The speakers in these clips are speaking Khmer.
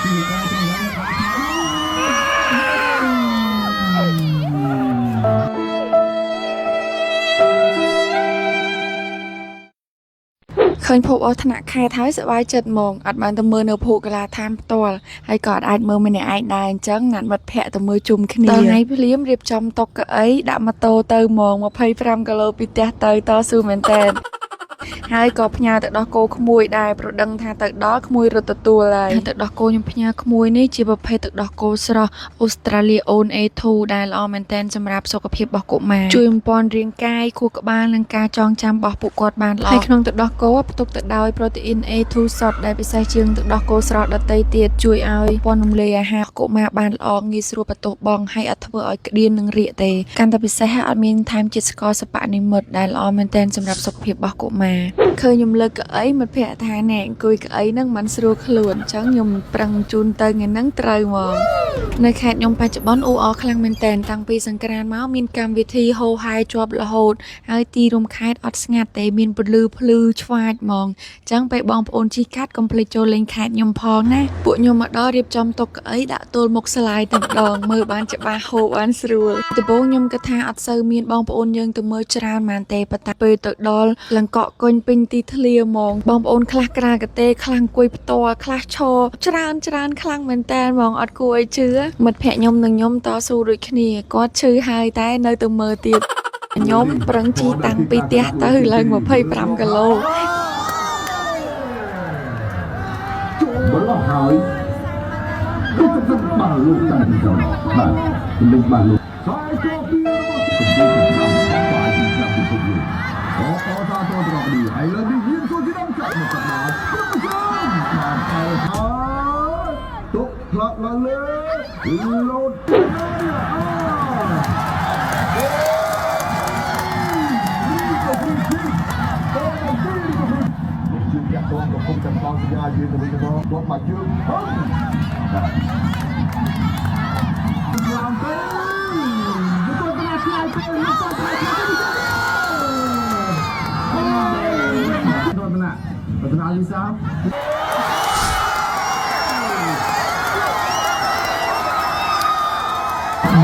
ឃើញភពអស់ថ្នាក់ខេត្តហើយសប្បាយចិត្តហ្មងអត់បានទៅមើលនៅភូកីឡាដ្ឋានផ្ទាល់ហើយក៏អាចមើលម្នាក់ឯងដែរអញ្ចឹងណាត់មិត្តភ័ក្តិទៅមើលជុំគ្នាដល់ថ្ងៃភ្លាមរៀបចំតុកៅអីដាក់ម៉ូតូទៅហ្មង25គីឡូពីផ្ទះទៅតស៊ូមែនតើហើយក៏ផ្ញើទៅដោះគោក្មួយដែរប្រដឹងថាទៅដល់ក្មួយរត់ទទួលហើយទៅដោះគោខ្ញុំផ្ញើក្មួយនេះជាប្រភេទទឹកដោះគោស្រស់អូស្ត្រាលីអូន A2 ដែលល្អមែនទែនសម្រាប់សុខភាពរបស់កុមារជួយបំពន់រាងកាយខួរក្បាលនិងការចងចាំរបស់ពួកគាត់បានល្អហើយក្នុងទឹកដោះគោផ្ទុកទៅដោយប្រូតេអ៊ីន A2 សុទ្ធដែលពិសេសជាងទឹកដោះគោស្រស់ដទៃទៀតជួយឲ្យពន្ធរំលាយអាហារកុមារបានល្អងាយស្រួលបន្ទោះបង់ហើយអត់ធ្វើឲ្យក្តៀមនិងរាកទេកាន់តែពិសេសអត់មានថែមជាតិស្ករសិប្បនិមិត្តដែលល្អមែនទែនសម្រាប់សុខភាពរបស់កុមារឃើញខ្ញុំលើកកៅអីមិត្តភ័ក្តិថាណែអង្គុយកៅអីហ្នឹងមិនស្រួលខ្លួនអញ្ចឹងខ្ញុំប្រឹងជូនទៅថ្ងៃហ្នឹងត្រូវហ្មងនៅខេត្តខ្ញុំបច្ចុប្បន្នអ៊ូអរខ្លាំងមែនតើតាំងពីសង្ក្រាន្តមកមានកម្មវិធីហូហែជាប់រហូតហើយទីរួមខេត្តអត់ស្ងាត់ទេមានពលឺភ្លឺឆ្វាចហ្មងអញ្ចឹងពេលបងប្អូនជិះកាត់កុំភ្លេចចូលលេងខេត្តខ្ញុំផងណាពួកខ្ញុំមកដល់រៀបចំតុកៅអីដាក់ទល់មុខស្លាយតែម្ដងមើលបានច្បាស់ហូបបានស្រួលដំបូងខ្ញុំគិតថាអត់សូវមានបងប្អូនយើងទៅមើលច្រើនមែនទេប៉ុន្តែពេលទៅដល់លង្កក់កុញពេញទីធ្លាហ្មងបងប្អូនខ្លះក្រាលកតេខ្លះអង្គុយផ្ទាល់ខ្លះឈរច្រើនខ្លាំងមែនតើហ្មងអត់គួរឲ្យជឿមិត្តភ័ក្តិខ្ញុំនិងខ្ញុំតស៊ូដូចគ្នាគាត់ឈឺហើយតែនៅទៅមើលទៀតខ្ញុំប្រឹងជីតាំងពីផ្ទះទៅឡើង25គីឡូបងហើយទៅបានលោកតាទីចូលបាទនឹងបានលោកហើយចូលពីរបស់ទីកំពុងតែបាយពីចាប់ពីពុកអូតោតាតត្រកឌីហើយលើនេះមានចូលទីដំចាប់មកដល់បានហើយទុកផ្លាក់ឡើងលើលោតជាចាក់តកំពុងតែបោកសញ្ញាយើងទៅវិញទៅមកគាត់មកជើងហឹមឡើងទៅទៅទៅឆ្ងាយទៅទៅទៅទៅណាលីសាម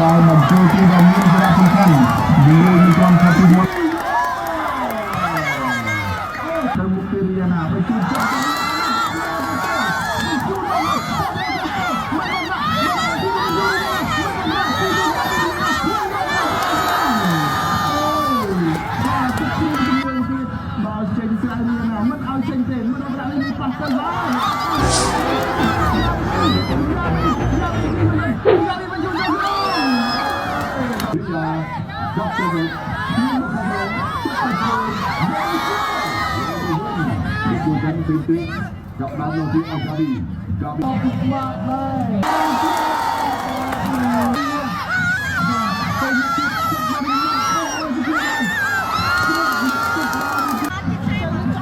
កមកជួយទីដល់មានសារៈសំខាន់យើងមានក្រុមថាទីមួយទៅមុខពីរៀនណាទៅជួយចាក់មកចេញស្រាយរៀនណាមិនឲ្យចេញទេមិនដល់នេះប៉ះទៅហើយgặp đám đầu tiên ở Gabi Gabi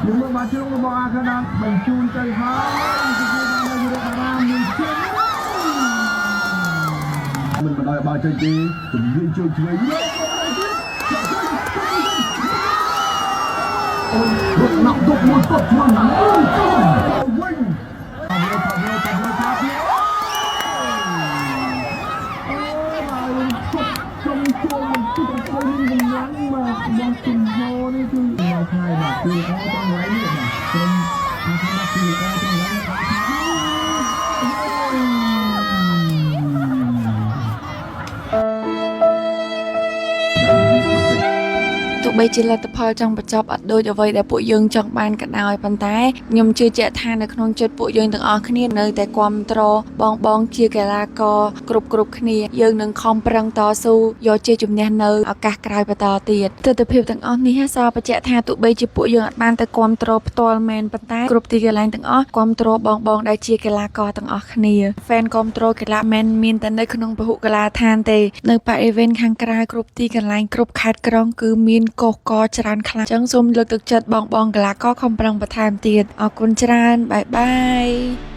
nhưng mà bà chưa có bỏ khả năng mình chun chơi hơi mình mà đòi bà chơi gì cũng viên chơi chơi nặng tục một tục mà nặng win trong chuông mình cứต้องcoi như mình nhắn mà đang cùng vô đi chứ ngày thay mà chưa có trong lấy được mà trong hai tháng mà chưa có trong lấyទោះបីជាលទ្ធផលចង់បញ្ចប់អត់ដូចអ្វីដែលពួកយើងចង់បានក៏ដោយប៉ុន្តែខ្ញុំជឿជាក់ថានៅក្នុងចិត្តពួកយើងទាំងអស់គ្នានៅតែគាំទ្របងជាកីឡាករគ្រប់គ្នាយើងនឹងខំប្រឹងតស៊ូយកជ័យជំនះនៅឱកាសក្រោយបន្តទៀតទស្សនវិជ្ជាទាំងអស់នេះសបញ្ជាក់ថាទោះបីជាពួកយើងអត់បានទៅគាំទ្រផ្ទាល់មែនប៉ុន្តែគ្រប់ទីកន្លែងទាំងអស់គាំទ្របងដែលជាកីឡាករទាំងអស់គ្នាហ្វេនគាំទ្រកីឡាមិនមានតែនៅក្នុងពហុកីឡាដ្ឋានទេនៅបរិវេណខាងក្រៅគ្រប់ទីកន្លែងគ្រប់ខេត្តក្រុងគឺមានកុសកច្រើនខ្លាំងអញ្ចឹងសូមលើកទឹកចិត្តបងកីឡាករខំប្រឹងបន្ថែមទៀតអរគុណច្រើនបាយបាយ